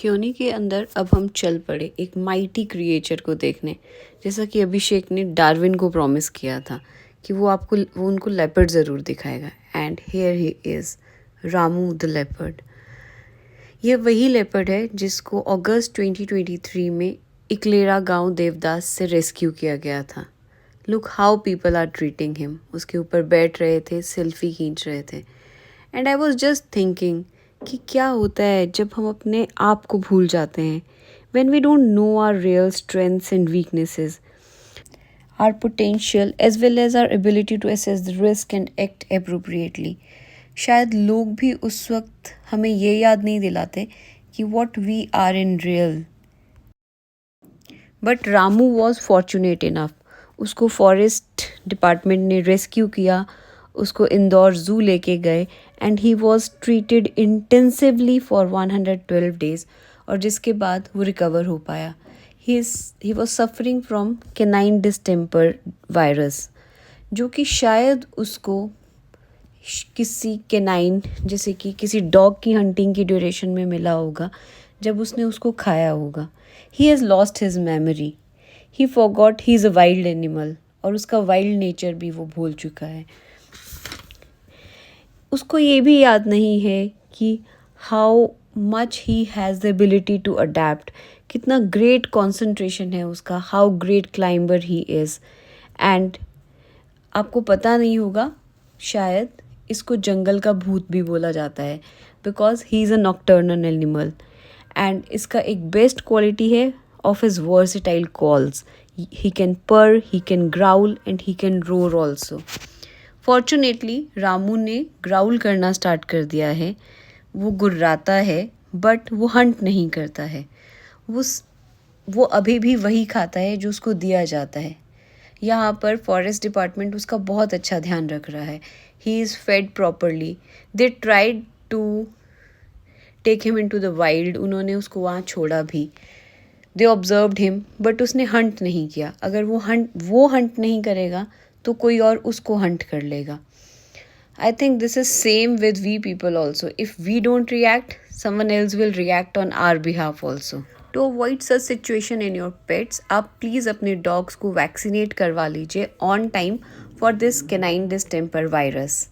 क्योनी के अंदर अब हम चल पड़े एक माइटी क्रिएचर को देखने, जैसा कि अभिषेक ने डार्विन को प्रॉमिस किया था कि वो उनको लेपर्ड ज़रूर दिखाएगा। And here he is, Ramu the leopard. ये वही लेपर्ड है जिसको अगस्त 2023 में इकलेरा गांव देवदास से रेस्क्यू किया गया था। Look how people are treating him. उसके ऊपर बैठ रहे थे, सेल्फी खींच रहे थे। And I was just thinking कि क्या होता है जब हम अपने आप को भूल जाते हैं, when we don't know our real strengths and weaknesses, our potential as well as our ability to assess the risk and act appropriately. शायद लोग भी उस वक्त हमें ये याद नहीं दिलाते कि what we are in real. But Ramu was fortunate enough, उसको फॉरेस्ट डिपार्टमेंट ने रेस्क्यू किया, उसको इंदौर ज़ू लेके गए and he was treated intensively for 112 days, और जिसके बाद वो रिकवर हो पाया। He was suffering from canine distemper virus, जो कि शायद उसको किसी कैनाइन, जैसे कि किसी डॉग की हंटिंग की ड्यूरेशन में मिला होगा जब उसने उसको खाया होगा। He has lost his memory, he forgot he is a wild animal, और उसका वाइल्ड नेचर भी वो भूल चुका है। उसको ये भी याद नहीं है कि how much he has the ability to adapt, कितना ग्रेट कॉन्सेंट्रेशन है उसका, how great climber he is. And आपको पता नहीं होगा, शायद इसको जंगल का भूत भी बोला जाता है, because he is a nocturnal animal. And इसका एक बेस्ट क्वालिटी है of his versatile calls. He can purr, he can growl and he can roar also. Fortunately, Ramu ने ग्राउल करना स्टार्ट कर दिया है। वो गुर्राता है बट वो हंट नहीं करता है। वो अभी भी वही खाता है जो उसको दिया जाता है। यहाँ पर फॉरेस्ट डिपार्टमेंट उसका बहुत अच्छा ध्यान रख रहा है। He is fed properly. They tried to take him into the wild, उन्होंने उसको वहाँ छोड़ा भी। दे ऑब्जर्व्ड हिम बट उसने हंट नहीं किया। अगर वो हंट नहीं करेगा तो कोई और उसको हंट कर लेगा। I think this is same with we people also. If we don't react, someone else will react on our behalf also. To avoid such situation in your pets, आप प्लीज़ अपने डॉग्स को vaccinate करवा लीजिए on time for this canine distemper virus.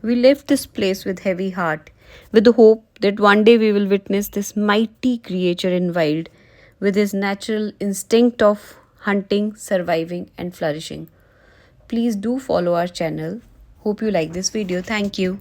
We left this place with heavy heart, with the hope that one day we will witness this mighty creature in wild, with his natural instinct of hunting, surviving and flourishing. Please do follow our channel. Hope you like this video. Thank you.